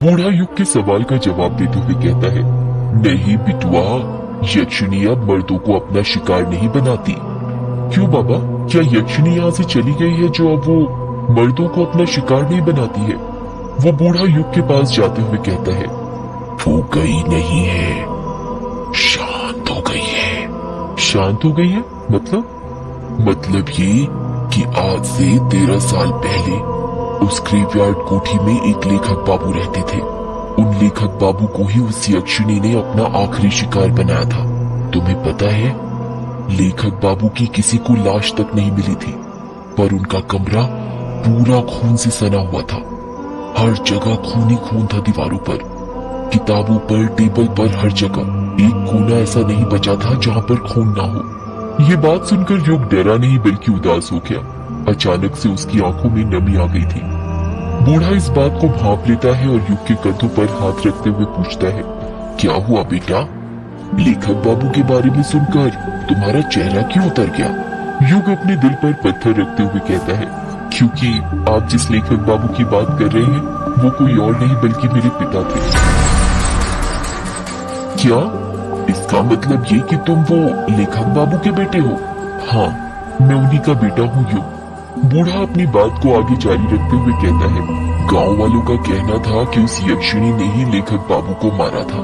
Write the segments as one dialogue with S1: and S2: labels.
S1: बूढ़ा युग के सवाल का जवाब देते हुए कहता है, नहीं बिटुआ, यक्षिणी अब मर्दों को अपना शिकार नहीं बनाती। क्यों बाबा, क्या यक्षिणी यहाँ से चली गई है जो अब वो मर्दों को अपना शिकार नहीं बनाती है? वो बूढ़ा युग के पास जाते हुए कहता है, वो गई नहीं है, शांत हो गई है। शांत हो गई है मतलब ये कि आज से 13 साल पहले उस ग्रेवयार्ड कोठी में एक लेखक बाबू रहते थे। उन लेखक बाबू को ही उस यक्षिणी ने अपना आखिरी शिकार बनाया था। तुम्हें पता है, लेखक बाबू की किसी को लाश तक नहीं मिली थी, पर उनका कमरा पूरा खून से सना हुआ था। हर जगह खून ही खून था, दीवारों पर, किताबों पर, टेबल पर, हर जगह एक कोना ऐसा नहीं बचा था जहाँ पर खून ना हो। ये बात सुनकर युग डरा नहीं बल्कि उदास हो गया। अचानक से उसकी आंखों में नमी आ गई थी। बूढ़ा इस बात को भांप लेता है और युग के कंधों पर हाथ रखते हुए पूछता है, क्या हुआ बेटा? लेखक बाबू के बारे में सुनकर तुम्हारा चेहरा क्यों उतर गया? युग अपने दिल पर पत्थर रखते हुए कहता है, क्योंकि आप जिस लेखक बाबू की बात कर रहे हैं वो कोई और नहीं बल्कि मेरे पिता थे। क्या? इसका मतलब ये कि तुम वो लेखक बाबू के बेटे हो? हाँ, मैं उन्हीं का बेटा हूँ युग। बूढ़ा अपनी बात को आगे जारी रखते हुए कहता है, गांव वालों का कहना था कि उस यक्षिणी ने ही लेखक बाबू को मारा था।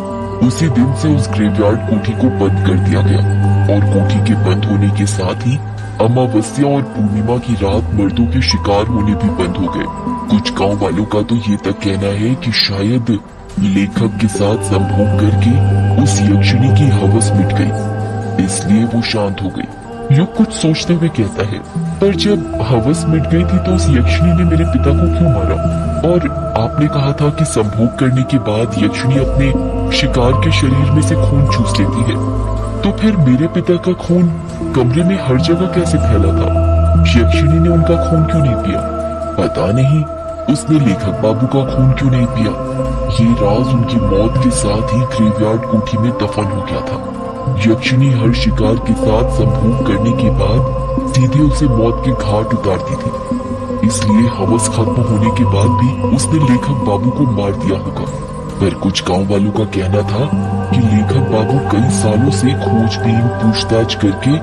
S1: उसी दिन से उस ग्रेवयार्ड कोठी को बंद कर दिया गया और कोठी के बंद होने के साथ ही अमावस्या और पूर्णिमा की रात मर्दों के शिकार होने भी बंद हो गए। कुछ गांव वालों का तो ये तक कहना है कि शायद लेखक के साथ संभोग करके उस यक्षिणी की हवस मिट गई, इसलिए वो शांत हो गई। युग कुछ सोचते हुए कहता है, पर जब हवस मिट गई थी तो उस यक्षिणी ने मेरे पिता को क्यों मारा? और आपने कहा था कि संभोग करने के बाद यक्षिणी अपने शिकार के शरीर में से खून चूस लेती है, तो फिर मेरे पिता का खून कमरे में हर जगह कैसे फैला था? यक्षिणी ने उनका खून क्यों नहीं पिया? पता नहीं उसने लेखक बाबू का खून क्यों नहीं पिया। ये राज उनकी मौत के साथ ही ग्रेवयार्ड कोठी में दफन हो गया था। यक्षिणी हर शिकार के साथ संभोग करने के बाद सीधे उसे मौत के घाट उतारती थी, इसलिए हवस खत्म होने के बाद भी उसने लेखक बाबू को मार दिया होगा। पर कुछ गांव वालों का कहना था कि लेखक बाबू कई सालों से खोजबीन पूछताछ करके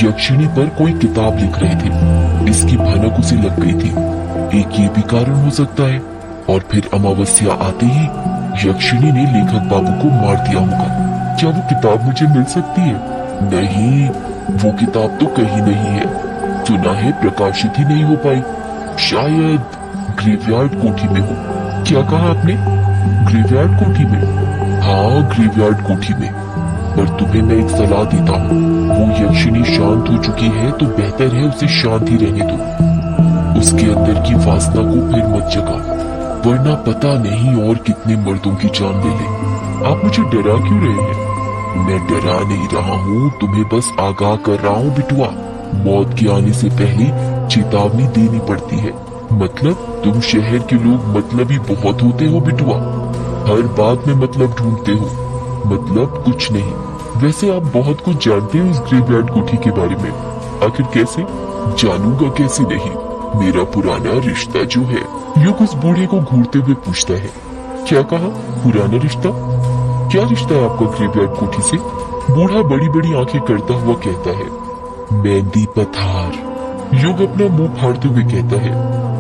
S1: यक्षिणी पर कोई किताब लिख रहे थे। इसकी भनक उसे लग गई थी। एक ये भी कारण हो सकता है। और फिर अमावस्या आते ही यक्षिणी ने लेखक बाबू को मार दिया होगा। क्या वो किताब मुझे मिल सकती है? नहीं, वो किताब तो कहीं नहीं है। सुना है प्रकाशित ही नहीं हो पाई। शायद ग्रेवयार्ड कोठी में हो। क्या कहा आपने? ग्रेवयार्ड कोठी में? हाँ, ग्रेवयार्ड कोठी में। पर तुम्हें मैं एक सलाह देता हूँ, वो यक्षिणी शांत हो चुकी है तो बेहतर है उसे शांत ही रहने दो। उसके अंदर की वासना को फिर मत जगाओ, वरना पता नहीं और कितने मर्दों की जान ले ले। आप मुझे डरा क्यों रहे हैं? मैं डरा नहीं रहा हूँ, तुम्हें बस आगाह कर रहा हूँ बिटुआ। मौत के आने से पहले चेतावनी देनी पड़ती है। मतलब तुम शहर के लोग मतलबी बहुत होते हो बिटुआ, हर बात में मतलब ढूंढते हो। मतलब कुछ नहीं। वैसे आप बहुत कुछ जानते हो इस ग्रेवयार्ड कोठी के बारे में। आखिर कैसे? जानूंगा कैसे नहीं, मेरा पुराना रिश्ता जो है। युग उस बूढ़े को घूरते हुए पूछता है, क्या कहा? पुराना रिश्ता? क्या रिश्ता है आपका ग्रेवयार्ड कोठी से? बूढ़ा बड़ी बड़ी आंखें करता हुआ कहता है, मेहंदी पथार। युग अपना मुंह फाड़ते हुए कहता है,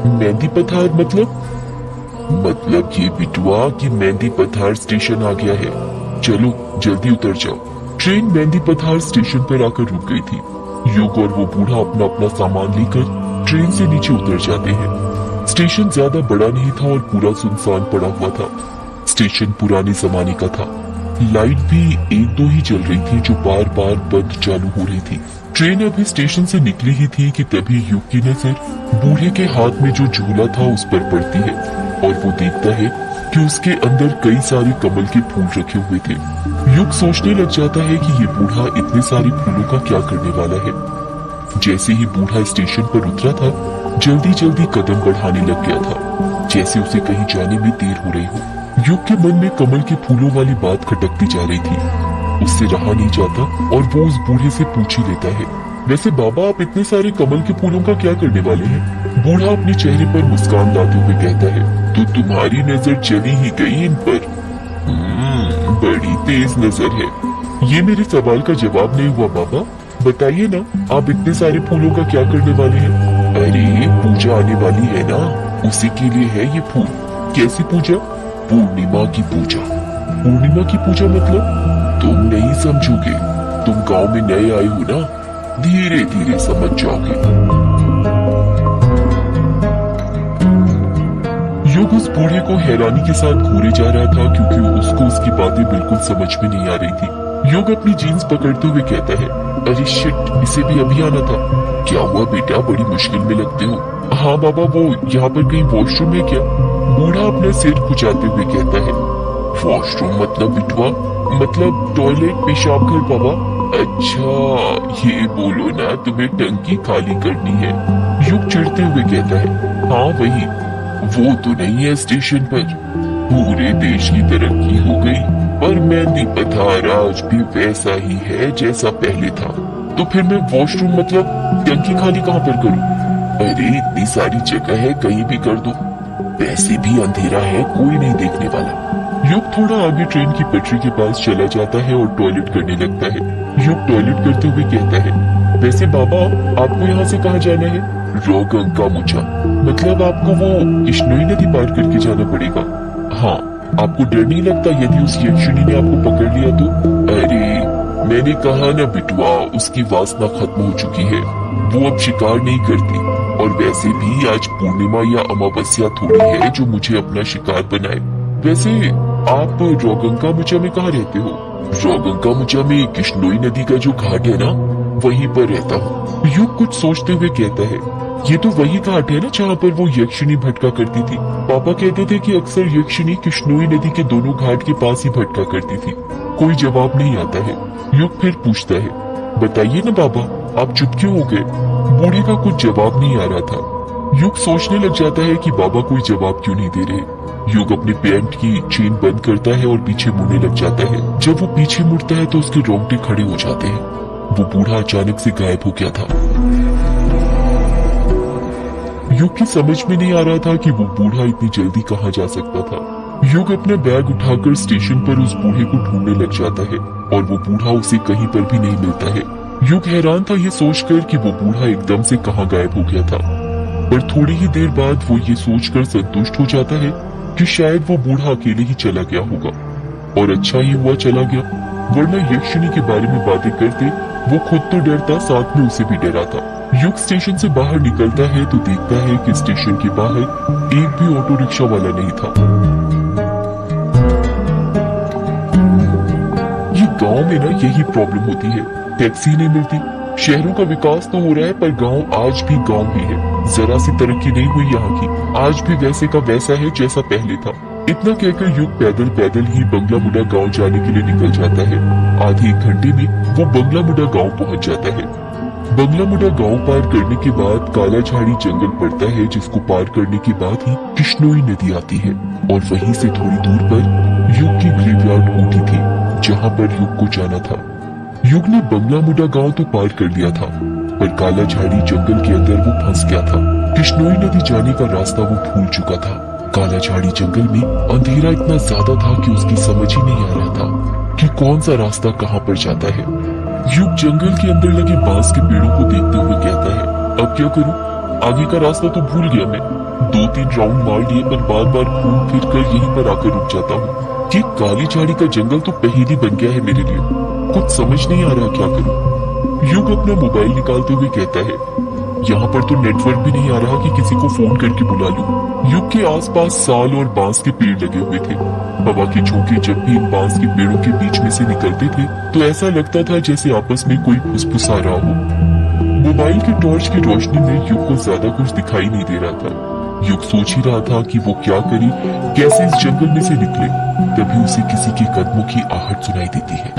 S1: मेहंदी पथार मतलब ये बिटुआ कि मेहंदी पथार स्टेशन आ गया है। चलो जल्दी उतर जाओ। ट्रेन मेहंदी पथार स्टेशन पर आकर रुक गई थी। युग और वो बूढ़ा अपना अपना सामान लेकर ट्रेन से नीचे उतर जाते हैं। स्टेशन ज्यादा बड़ा नहीं था और पूरा सुनसान पड़ा हुआ था। स्टेशन पुराने जमाने का था। लाइट भी एक दो ही जल रही थी जो बार बार बंद चालू हो रही थी। ट्रेन अभी स्टेशन से निकली ही थी कि तभी युग की नजर बूढ़े के हाथ में जो झूला था उस पर पड़ती है और वो देखता है कि उसके अंदर कई सारे कमल के फूल रखे हुए थे। युग सोचने लग जाता है कि ये बूढ़ा इतने सारे फूलों का क्या करने वाला है। जैसे ही बूढ़ा स्टेशन पर उतरा था, जल्दी जल्दी कदम बढ़ाने लग गया था, जैसे उसे कहीं जाने में देर हो रही हो। युग के मन में कमल के फूलों वाली बात खटकती जा रही थी। उससे रहा नहीं जाता और वो उस बूढ़े से पूछ ही लेता है, वैसे बाबा आप इतने सारे कमल के फूलों का क्या करने वाले हैं? बूढ़ा अपने चेहरे पर मुस्कान लाते हुए कहता है, तो तुम्हारी नजर चली ही गई इन पर। बड़ी तेज नजर है। ये मेरे सवाल का जवाब नहीं हुआ बाबा। बताइए ना, आप इतने सारे फूलों का क्या करने वाले हैं? अरे पूजा आने वाली है ना, उसी के लिए है ये फूल। कैसी पूजा? पूर्णिमा की पूजा। पूर्णिमा की पूजा मतलब? तुम नहीं समझोगे, तुम गांव में नए आए हो ना, धीरे धीरे समझ जाओगे। युग उस बूढ़े को हैरानी के साथ घूरे जा रहा था क्योंकि उसको उसकी बातें बिल्कुल समझ में नहीं आ रही थी। युग अपनी जीन्स पकड़ते हुए कहता है, अरे शिट, इसे भी अभी आना था। क्या हुआ बेटा, बड़ी मुश्किल में लगते हो? हाँ बाबा, वो यहाँ पर कहीं वॉशरूम है क्या? बूढ़ा अपना सिर खुजाते हुए कहता है, वॉशरूम मतलब बिटवा? मतलब टॉयलेट, पेशाब घर बाबा। अच्छा ये बोलो ना, तुम्हें टंकी खाली करनी है। युग चिढ़ते हुए कहता है, हाँ वही। वो तो नहीं है स्टेशन पर। पूरे देश की तरक्की हो गई पर मेहंदी पठार आज भी वैसा ही है जैसा पहले था। तो फिर मैं वॉशरूम मतलब टंकी खाली कहाँ पर करूँ? अरे इतनी सारी जगह है, कहीं भी कर दो। वैसे भी अंधेरा है, कोई नहीं देखने वाला। युग थोड़ा आगे ट्रेन की पटरी के पास चला जाता है और टॉयलेट करने लगता है। युग टॉयलेट करते हुए कहता है, वैसे बाबा आपको यहाँ से कहाँ जाना है? रोगंगा मुचा। मतलब आपको वो कृष्णोई नदी पार करके जाना पड़ेगा? हाँ। आपको डर नहीं लगता यदि उस यक्षिणी ने आपको पकड़ लिया तो? अरे मैंने कहा ना बिटवा, उसकी वासना खत्म हो चुकी है, वो अब शिकार नहीं करती। और वैसे भी आज पूर्णिमा या अमावस्या थोड़ी है जो मुझे अपना शिकार बनाए। वैसे आप रोगंगा मुचा में कहाँ रहते हो? रोगंगा मुचा में कृष्णोई नदी का जो घाट है ना, वहीं पर रहता हूँ। युग कुछ सोचते हुए कहता है, ये तो वही घाट है ना जहाँ पर वो यक्षिणी भटका करती थी। पापा कहते थे कि अक्सर यक्षिणी कृष्णोई नदी के दोनों घाट के पास ही भटका करती थी। कोई जवाब नहीं आता है। युग फिर पूछता है, बताइए ना बाबा, आप चुप क्यों हो गए? बूढ़े का कुछ जवाब नहीं आ रहा था। युग सोचने लग जाता है कि बाबा कोई जवाब क्यों नहीं दे रहे। युग अपने पैंट की चेन बंद करता है और पीछे मुड़ने लग जाता है। जब वो पीछे मुड़ता है तो उसके रोंगटे खड़े हो जाते हैं। वो बूढ़ा अचानक से गायब हो गया था। युग की समझ में नहीं आ रहा था कि वो बूढ़ा इतनी जल्दी कहाँ जा सकता था। युग अपना बैग उठाकर स्टेशन पर उस बूढ़े को ढूंढने लग जाता है और वो बूढ़ा उसे कहीं पर भी नहीं मिलता है। युग हैरान था ये सोचकर कि वो बूढ़ा एकदम से कहाँ गायब हो गया था, पर थोड़ी ही देर बाद वो ये सोचकर संतुष्ट हो जाता है कि शायद वो बूढ़ा अकेले ही चला गया होगा। और अच्छा ही हुआ चला गया, वरना यक्षिणी के बारे में बातें करते वो खुद तो डरता, साथ में उसे भी डराता। युग स्टेशन से बाहर निकलता है तो देखता है कि स्टेशन के बाहर एक भी ऑटो रिक्शा वाला नहीं था। ये गांव में ना यही प्रॉब्लम होती है, टैक्सी नहीं मिलती। शहरों का विकास तो हो रहा है पर गांव आज भी गांव ही है। जरा सी तरक्की नहीं हुई यहाँ की, आज भी वैसे का वैसा है जैसा पहले था। इतना कहकर युग पैदल पैदल ही बंगला मुडा गांव जाने के लिए निकल जाता है। आधे एक घंटे में वो बंगला मुडा गांव पहुंच जाता है। बंगला मुडा गांव पार करने के बाद काला झाड़ी जंगल पड़ता है, जिसको पार करने के बाद ही कृष्णोई नदी आती है। और वहीं से थोड़ी दूर पर युग की ग्रेवयार्ड कोठी थी जहाँ पर युग को जाना था। युग ने बंगला मुडा गांव तो पार कर लिया था, पर काला झाड़ी जंगल के अंदर वो फंस गया था। कृष्णोई नदी जाने का रास्ता वो भूल चुका था। काला झाड़ी जंगल में अंधेरा इतना ज्यादा था कि उसकी समझ ही नहीं आ रहा था कि कौन सा रास्ता कहाँ पर जाता है। युग जंगल के अंदर लगे बांस के पेड़ों को देखते हुए कहता है, अब क्या करूं? आगे का रास्ता तो भूल गया मैं। 2-3 राउंड मार लिए पर बार बार घूम फिर कर यहीं पर आकर रुक जाता हूँ। ये काली झाड़ी का जंगल तो पहेली बन गया है मेरे लिए, कुछ समझ नहीं आ रहा क्या करूं। युग अपना मोबाइल निकालते हुए कहता है, यहाँ पर तो नेटवर्क भी नहीं आ रहा कि किसी को फोन करके बुला लूं। युग के आसपास साल और बांस के पेड़ लगे हुए थे। हवा के झोंके जब भी इन बांस के पेड़ों के बीच में से निकलते थे तो ऐसा लगता था जैसे आपस में कोई फुसफुसा रहा हो। मोबाइल की टॉर्च की रोशनी में युग को ज्यादा कुछ दिखाई नहीं दे रहा था। युग सोच ही रहा था कि वो क्या करे, कैसे इस जंगल में से निकले। तभी उसे किसी के कदमों की आहट सुनाई देती है।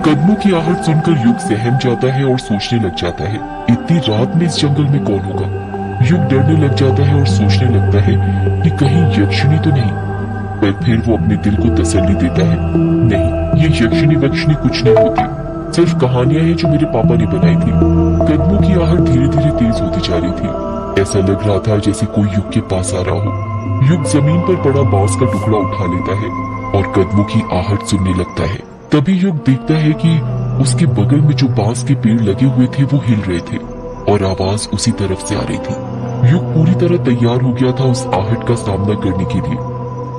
S1: कदमों की आहट सुनकर युग सहम जाता है और सोचने लग जाता है, इतनी रात में इस जंगल में कौन होगा। युग डरने लग जाता है और सोचने लगता है कि कहीं यक्षिणी तो नहीं। पर फिर वो अपने दिल को तसल्ली देता है, नहीं, ये यक्षिणी वक्षिणी कुछ नहीं होती, सिर्फ कहानियां हैं जो मेरे पापा ने बनाई थी। कदमों की आहट धीरे धीरे तेज होती जा रही थी। ऐसा लग रहा था जैसे कोई युग के पास आ रहा हो। युग जमीन पर पड़ा बांस का टुकड़ा उठा लेता है और कदमों की आहट सुनने लगता है। तभी युग देखता है कि उसके बगल में जो बांस के पेड़ लगे हुए थे वो हिल रहे थे और आवाज उसी तरफ से आ रही थी। युग पूरी तरह तैयार हो गया था उस आहट का सामना करने के लिए।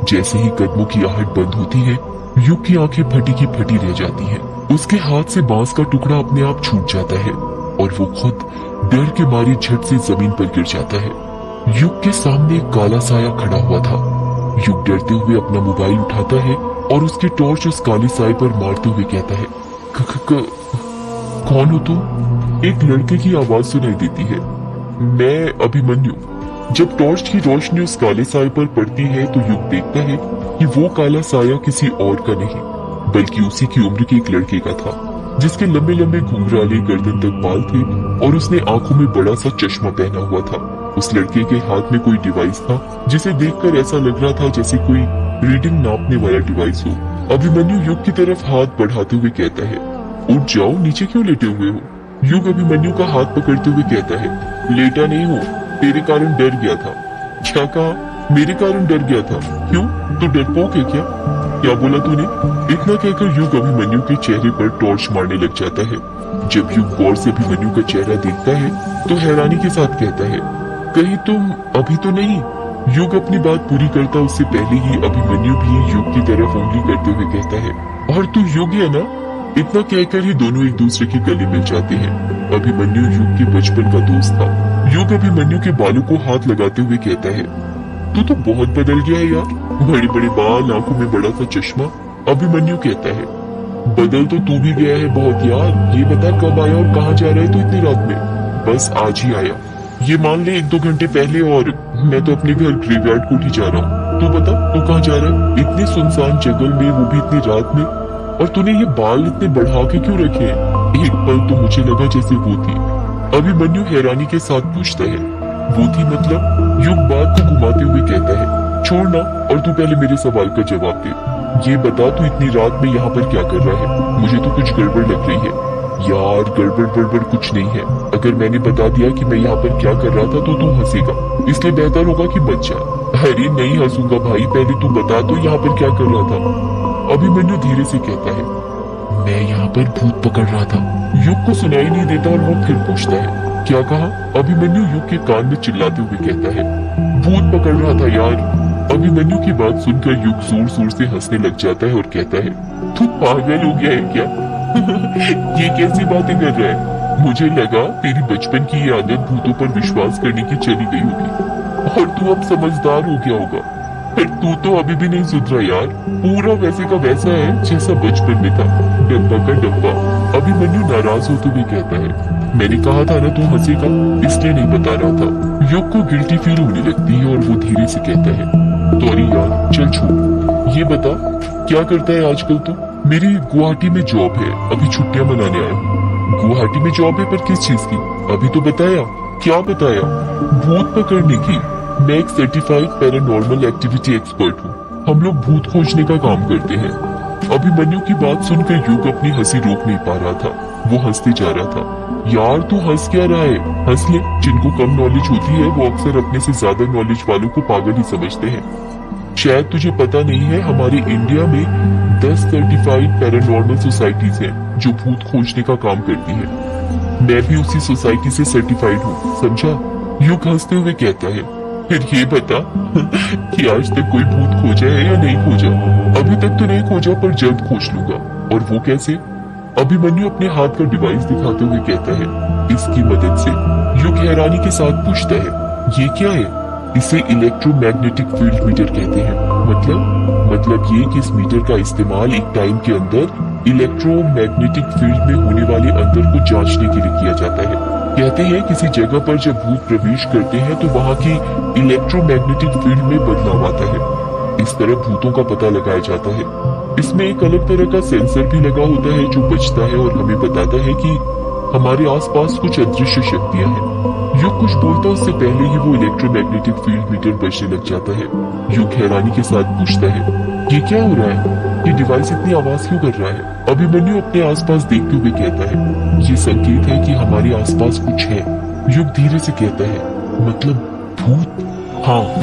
S1: जैसे ही कदमों की आहट बंद होती है, युग की आंखें फटी की फटी रह जाती हैं। उसके हाथ से बांस का टुकड़ा अपने आप छूट जाता है और वो खुद डर के मारे झट से जमीन पर गिर जाता है। युग के सामने एक काला साया खड़ा हुआ था। युग डरते हुए अपना मोबाइल उठाता है और उसकी टॉर्च उस काले साए पर मारते हुए कहता है, कौन हो तुम? एक लड़के की आवाज सुनाई देती है, मैं अभिमन्यु। जब टॉर्च की रोशनी उस काले साए पर पड़ती है तो युग देखता है कि वो काला साया किसी और का नहीं बल्कि उसी की उम्र के एक लड़के का था, जिसके लंबे लंबे घुंघराले गर्दन तक बाल थे और उसने आंखों में बड़ा सा चश्मा पहना हुआ था। उस लड़के के हाथ में कोई डिवाइस था जिसे देखकर ऐसा लग रहा था जैसे कोई रीडिंग नापने वाला डिवाइस हो। अभिमन्यु युग की तरफ हाथ बढ़ाते हुए कहता है, उठ जाओ, नीचे क्यों लेटे हुए हो? युग अभिमन्यु का हाथ पकड़ते हुए कहता है, लेटा नहीं हो, तेरे कारण डर गया था। क्या कहा? मेरे कारण डर गया था? क्यों? तो डरपोक है क्या बोला तूने? इतना कहकर युग अभिमन्यु के चेहरे पर टॉर्च मारने लग जाता है। जब युग गौर से अभिमन्यु का चेहरा देखता है तो हैरानी के साथ कहता है, कहीं तुम अभी तो नहीं? युग अपनी बात पूरी करता उससे पहले ही अभिमन्यु भी युग की तरफ उंगली करते हुए कहता है, और तू युग है ना? इतना कहकर ही दोनों एक दूसरे के गले मिल जाते हैं। अभिमन्यु युग के बचपन का दोस्त था। युग अभिमन्यु के बालों को हाथ लगाते हुए कहता है, तू तो बहुत बदल गया है यार, बड़े बड़े बाल, आंखों में बड़ा सा चश्मा। अभिमन्यु कहता है, बदल तो तू भी गया है बहुत यार। ये बता कब आया और कहाँ जा रहा है तू इतनी रात में? बस आज ही आया, ये मान ले 1-2 घंटे पहले, और मैं तो अपने घर ग्रेवयार्ड कोर्ट ही जा रहा हूँ। तू बता, तू कहाँ जा रहा है इतनी सुनसान जंगल में, वो भी इतनी रात में? और तूने ये बाल इतने बढ़ा के क्यों रखे हैं? एक पल तो मुझे लगा जैसे वो थी। अभिमन्यु हैरानी के साथ पूछता है, वो थी मतलब? युग बात को घुमाते हुए कहता है, छोड़ना, और तू पहले मेरे सवाल का जवाब दे। ये बता, तू इतनी रात में यहाँ पर क्या कर रहा है? मुझे तो कुछ गड़बड़ लग रही है। यार गड़बड़ कुछ नहीं है। अगर मैंने बता दिया कि मैं यहाँ पर क्या कर रहा था तो तू हंसेगा, इसलिए बेहतर होगा कि बच जा। अरे नहीं हंसूंगा भाई, पहले तू बता तो यहाँ पर क्या कर रहा था? अभिमन्यु धीरे से कहता है, मैं यहाँ पर भूत पकड़ रहा था। युग को सुनाई नहीं देता और वो फिर पूछता है, क्या कहा? अभिमन्यु युग के कान में चिल्लाते हुए कहता है, भूत पकड़ रहा था यार। अभिमन्यु की बात सुनकर युग जोर जोर से हंसने लग जाता है और कहता है, तू पागल हो गया है क्या? ये कैसी बातें कर रहा है? मुझे लगा तेरी बचपन की ये आदत भूतों पर विश्वास करने की चली गई होगी और तू अब समझदार हो गया होगा। पर तू तो अभी भी नहीं सुधरा यार, पूरा वैसे का वैसा है जैसा बचपन में था, डब्बा का डब्बा। अभिमन्यु नाराज होते हुए कहता है, मैंने कहा था ना तू हंसेगा, इसलिए नहीं बता रहा था। युग को गिल्टी फील होने लगती है और वो धीरे से कहता है, सॉरी यार, चल छोड़। ये बता, क्या करता है आजकल तू? मेरी गुवाहाटी में जॉब है, अभी छुट्टियां मनाने आया हूँ। गुवाहाटी में जॉब है, पर किस चीज की? अभी तो बताया। क्या बताया? भूत पकड़ने की। मैं एक सर्टिफाइड पैरानॉर्मल एक्टिविटी एक्सपर्ट हूँ। हम लोग भूत खोजने का काम करते हैं। अभिमन्यु की बात सुनकर युग अपनी हंसी रोक नहीं पा रहा था, वो हंसते जा रहा था। यार तू हंस क्या रहा है? हंस ले, जिनको कम नॉलेज होती है वो अक्सर अपने से ज्यादा नॉलेज वालों को पागल ही समझते हैं। शायद तुझे पता नहीं है, हमारे इंडिया में 10 सर्टिफाइड पैरानॉर्मल सोसाइटीज हैं जो भूत खोजने का काम करती है। मैं भी उसी सोसाइटी से सर्टिफाइड हूँ, समझा? युग हंसते हुए कहता है, फिर ये बता कि आज तक कोई भूत खोजा है या नहीं खोजा? अभी तक तो नहीं खोजा, पर जल्द खोज लूंगा। और वो कैसे? अभिमन्यु अपने हाथ का डिवाइस दिखाते हुए कहता है, इसकी मदद से। युग हैरानी के साथ पूछता है, ये क्या है? इसे इलेक्ट्रोमैग्नेटिक फील्ड मीटर कहते हैं। मतलब ये कि इस मीटर का इस्तेमाल एक टाइम के अंदर इलेक्ट्रोमैग्नेटिक फील्ड में होने वाले अंतर को जांचने के लिए किया जाता है। कहते हैं किसी जगह पर जब भूत प्रवेश करते हैं तो वहाँ की इलेक्ट्रोमैग्नेटिक फील्ड में बदलाव आता है। इस तरह भूतों का पता लगाया जाता है। इसमें एक अलग तरह का सेंसर भी लगा होता है जो बजता है और हमें बताता है कि हमारे आसपास कुछ अदृश्य शक्तियां हैं। युग कुछ बोलता उससे पहले ही वो इलेक्ट्रोमैग्नेटिक फील्ड मीटर बजने लग जाता है। युग हैरानी के साथ पूछता है, ये क्या हो रहा है? ये डिवाइस इतनी आवाज क्यों कर रहा है? अभिमन्यु अपने आसपास देखते हुए कहता है, ये संकेत है कि हमारे आसपास कुछ है। युग धीरे से कहता है, मतलब भूत? हाँ,